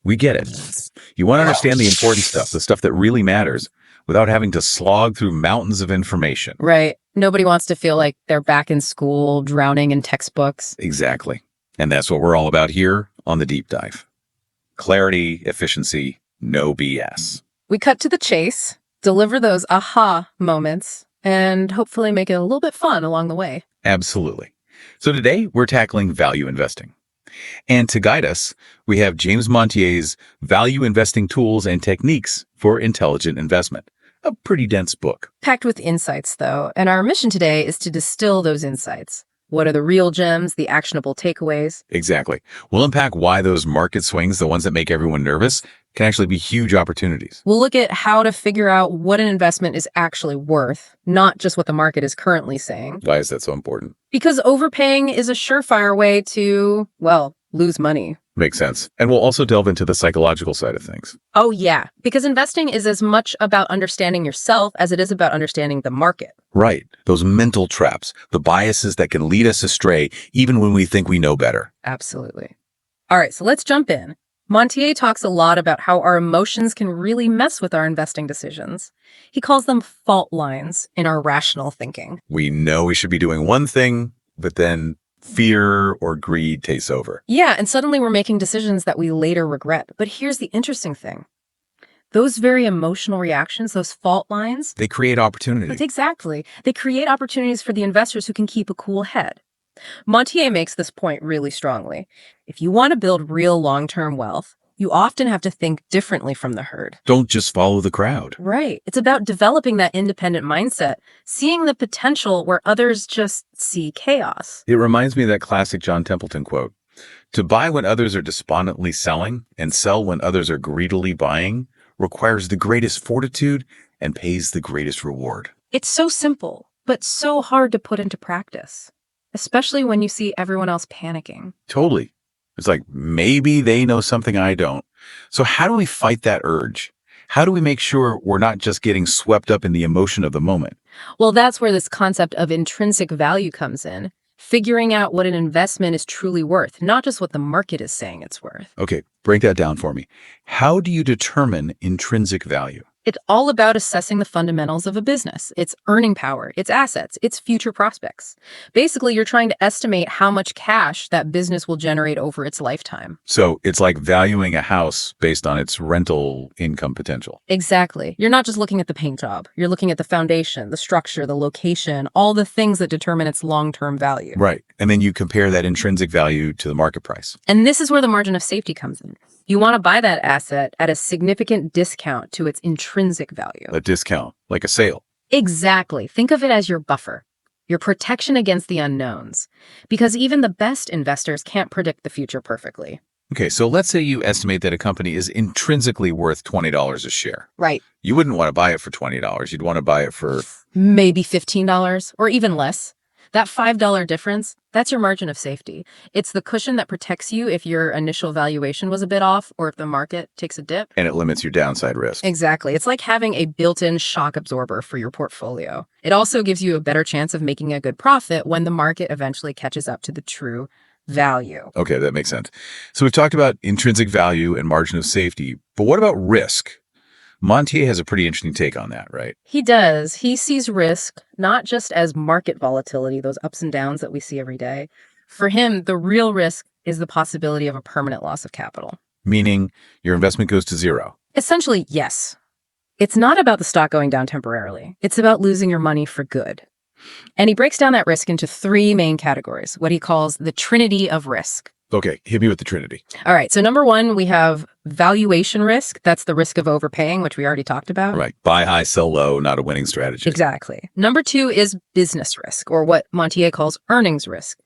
We get it. You want to understand the important stuff, the stuff that really matters, without having to slog through mountains of information. Right. Nobody wants to feel like they're back in school, drowning in textbooks. Exactly. And that's what we're all about here on the Deep Dive. Clarity, efficiency, no BS. We cut to the chase, deliver those aha moments, and hopefully make it a little bit fun along the way. Absolutely. So today we're tackling value investing. And to guide us, we have James Montier's Value Investing Tools and Techniques for Intelligent Investment. A pretty dense book. Packed with insights, though, and our mission today is to distill those insights. What are the real gems, the actionable takeaways? Exactly. We'll unpack why those market swings, the ones that make everyone nervous, can actually be huge opportunities. We'll look at how to figure out what an investment is actually worth, not just what the market is currently saying. Why is that so important? Because overpaying is a surefire way to, well, lose money. Makes sense. And we'll also delve into the psychological side of things. Oh, yeah, because investing is as much about understanding yourself as it is about understanding the market. Right. Those mental traps, the biases that can lead us astray even when we think we know better. Absolutely. All right, so let's jump in. Montier talks a lot about how our emotions can really mess with our investing decisions. He calls them fault lines in our rational thinking. We know we should be doing one thing, but then fear or greed takes over. Yeah, and suddenly we're making decisions that we later regret. But here's the interesting thing. Those very emotional reactions, those fault lines, They create opportunity. exactly. They create opportunities for the investors who can keep a cool head. Montier makes this point really strongly. If you want to build real long-term wealth, you often have to think differently from the herd. Don't just follow the crowd. Right. It's about developing that independent mindset, seeing the potential where others just see chaos. It reminds me of that classic John Templeton quote. To buy when others are despondently selling and sell when others are greedily buying requires the greatest fortitude and pays the greatest reward. It's so simple, but so hard to put into practice, especially when you see everyone else panicking. Totally. It's like, maybe they know something I don't. So how do we fight that urge? How do we make sure we're not just getting swept up in the emotion of the moment? Well, that's where this concept of intrinsic value comes in. Figuring out what an investment is truly worth, not just what the market is saying it's worth. Okay, break that down for me. How do you determine intrinsic value? It's all about assessing the fundamentals of a business, its earning power, its assets, its future prospects. Basically, you're trying to estimate how much cash that business will generate over its lifetime. So it's like valuing a house based on its rental income potential. Exactly. You're not just looking at the paint job. You're looking at the foundation, the structure, the location, all the things that determine its long-term value. Right. And then you compare that intrinsic value to the market price. And this is where the margin of safety comes in. You want to buy that asset at a significant discount to its intrinsic value. A discount, like a sale. Exactly. Think of it as your buffer, your protection against the unknowns. Because even the best investors can't predict the future perfectly. Okay, so let's say you estimate that a company is intrinsically worth $20 a share. Right. You wouldn't want to buy it for $20. You'd want to buy it for... Maybe $15 or even less. That $5 difference, that's your margin of safety. It's the cushion that protects you if your initial valuation was a bit off or if the market takes a dip. And it limits your downside risk. Exactly. It's like having a built-in shock absorber for your portfolio. It also gives you a better chance of making a good profit when the market eventually catches up to the true value. Okay, that makes sense. So we've talked about intrinsic value and margin of safety, but what about risk? Montier has a pretty interesting take on that, right? He does. He sees risk not just as market volatility, those ups and downs that we see every day. For him, the real risk is the possibility of a permanent loss of capital. Meaning your investment goes to zero. Essentially, yes. It's not about the stock going down temporarily. It's about losing your money for good. And he breaks down that risk into three main categories, what he calls the trinity of risk. Okay, hit me with the trinity. All right, so number one, we have valuation risk. That's the risk of overpaying, which we already talked about. Right, buy high, sell low, not a winning strategy. Exactly. Number two is business risk, or what Montier calls earnings risk.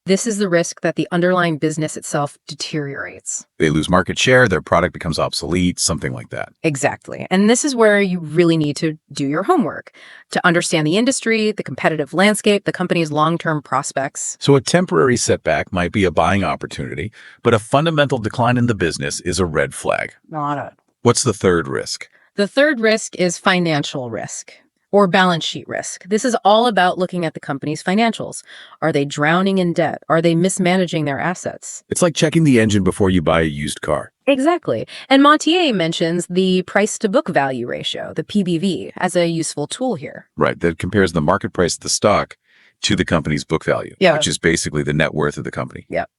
This is the risk that the underlying business itself deteriorates. They lose market share, their product becomes obsolete, something like that. Exactly. And this is where you really need to do your homework to understand the industry, the competitive landscape, the company's long-term prospects. So a temporary setback might be a buying opportunity, but a fundamental decline in the business is a red flag. Not it. What's the third risk? The third risk is financial risk, or balance sheet risk. This is all about looking at the company's financials. Are they drowning in debt? Are they mismanaging their assets? It's like checking the engine before you buy a used car. Exactly. And Montier mentions the price to book value ratio, the PBV, as a useful tool here. Right, that compares the market price of the stock to the company's book value, Yeah. which is basically the net worth of the company. Yep.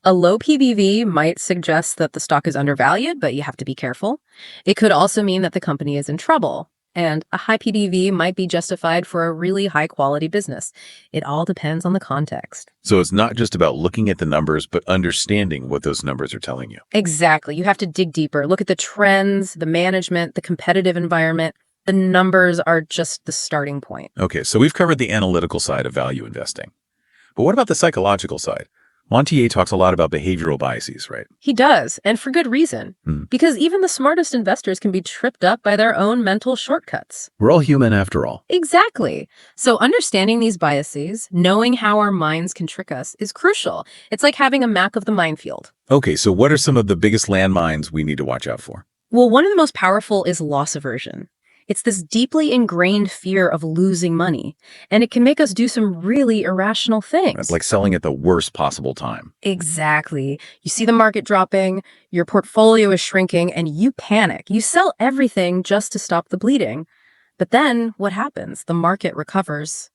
A low PBV might suggest that the stock is undervalued, but you have to be careful. It could also mean that the company is in trouble. And a high PBV might be justified for a really high quality business. It all depends on the context. So it's not just about looking at the numbers, but understanding what those numbers are telling you. Exactly. You have to dig deeper. Look at the trends, the management, the competitive environment. The numbers are just the starting point. Okay, so we've covered the analytical side of value investing. But what about the psychological side? Montier talks a lot about behavioral biases, right? He does, and for good reason. Hmm. Because even the smartest investors can be tripped up by their own mental shortcuts. We're all human after all. Exactly. So understanding these biases, knowing how our minds can trick us, is crucial. It's like having a map of the minefield. Okay, so what are some of the biggest landmines we need to watch out for? Well, one of the most powerful is loss aversion. It's this deeply ingrained fear of losing money, and it can make us do some really irrational things. It's like selling at the worst possible time. Exactly. You see the market dropping, your portfolio is shrinking, and you panic. You sell everything just to stop the bleeding. But then what happens? The market recovers,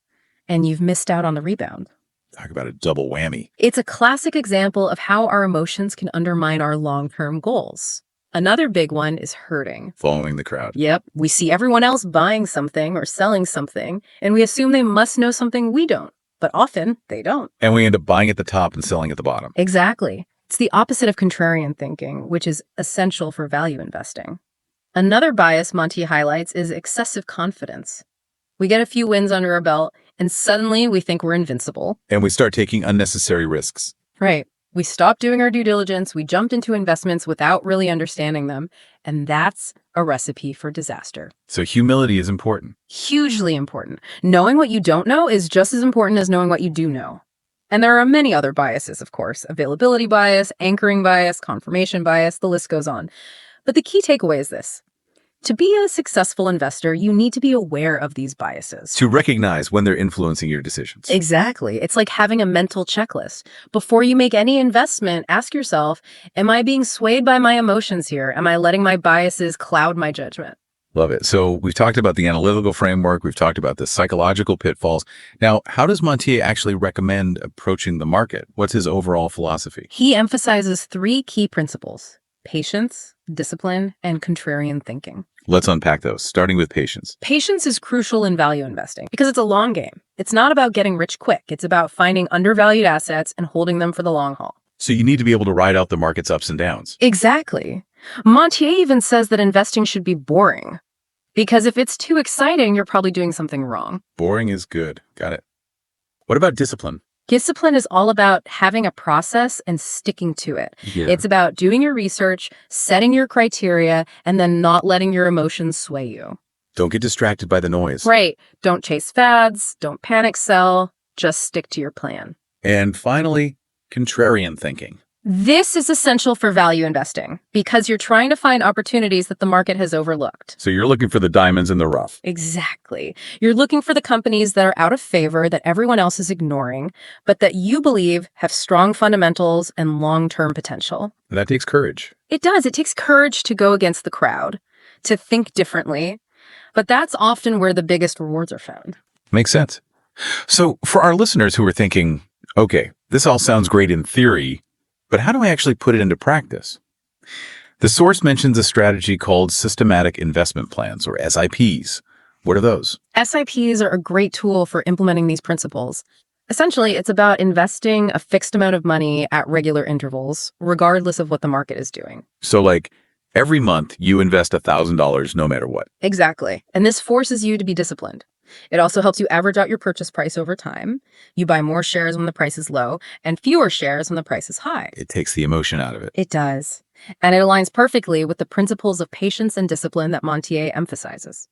and you've missed out on the rebound. Talk about a double whammy. It's a classic example of how our emotions can undermine our long-term goals. Another big one is hurting. Following the crowd. Yep. We see everyone else buying something or selling something, and we assume they must know something we don't. But often, they don't. And we end up buying at the top and selling at the bottom. Exactly. It's the opposite of contrarian thinking, which is essential for value investing. Another bias Montier highlights is excessive confidence. We get a few wins under our belt, and suddenly we think we're invincible. And we start taking unnecessary risks. Right. We stopped doing our due diligence, we jumped into investments without really understanding them, and that's a recipe for disaster. So humility is important. Hugely important. Knowing what you don't know is just as important as knowing what you do know. And there are many other biases, of course. Availability bias, anchoring bias, confirmation bias, the list goes on. But the key takeaway is this. To be a successful investor, you need to be aware of these biases. To recognize when they're influencing your decisions. Exactly. It's like having a mental checklist. Before you make any investment, ask yourself, am I being swayed by my emotions here? Am I letting my biases cloud my judgment? Love it. So we've talked about the analytical framework. We've talked about the psychological pitfalls. Now, how does Montier actually recommend approaching the market? What's his overall philosophy? He emphasizes 3 key principles: patience, discipline, and contrarian thinking. Let's unpack those, starting with patience. Patience is crucial in value investing because it's a long game. It's not about getting rich quick. It's about finding undervalued assets and holding them for the long haul. So you need to be able to ride out the market's ups and downs. Exactly. Montier even says that investing should be boring because if it's too exciting, you're probably doing something wrong. Boring is good. Got it. What about discipline? Discipline is all about having a process and sticking to it. Yeah. It's about doing your research, setting your criteria, and then not letting your emotions sway you. Don't get distracted by the noise. Right. Don't chase fads. Don't panic sell. Just stick to your plan. And finally, contrarian thinking. This is essential for value investing because you're trying to find opportunities that the market has overlooked. So you're looking for the diamonds in the rough. Exactly. You're looking for the companies that are out of favor, that everyone else is ignoring, but that you believe have strong fundamentals and long-term potential. That takes courage. It does. It takes courage to go against the crowd, to think differently, but that's often where the biggest rewards are found. Makes sense. So for our listeners who are thinking, okay, this all sounds great in theory, but how do I actually put it into practice? The source mentions a strategy called systematic investment plans, or SIPs. What are those? SIPs are a great tool for implementing these principles. Essentially, it's about investing a fixed amount of money at regular intervals, regardless of what the market is doing. So like every month you invest $1,000 no matter what. Exactly. And this forces you to be disciplined. It also helps you average out your purchase price over time. You buy more shares when the price is low and fewer shares when the price is high. It takes the emotion out of it. It does. And it aligns perfectly with the principles of patience and discipline that Montier emphasizes.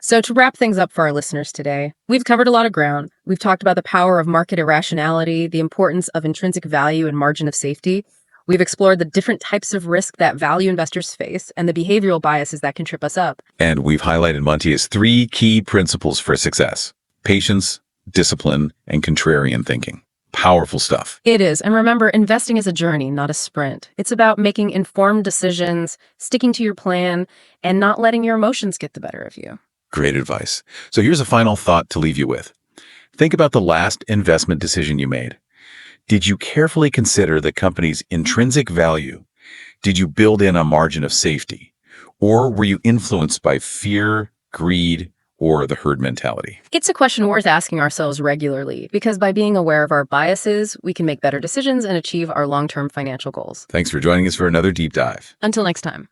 So to wrap things up for our listeners today, we've covered a lot of ground. We've talked about the power of market irrationality, the importance of intrinsic value and margin of safety. We've explored the different types of risk that value investors face and the behavioral biases that can trip us up. And we've highlighted Montier's 3 key principles for success: patience, discipline, and contrarian thinking. Powerful stuff. It is. And remember, investing is a journey, not a sprint. It's about making informed decisions, sticking to your plan, and not letting your emotions get the better of you. Great advice. So here's a final thought to leave you with. Think about the last investment decision you made. Did you carefully consider the company's intrinsic value? Did you build in a margin of safety? Or were you influenced by fear, greed, or the herd mentality? It's a question worth asking ourselves regularly because by being aware of our biases, we can make better decisions and achieve our long-term financial goals. Thanks for joining us for another deep dive. Until next time.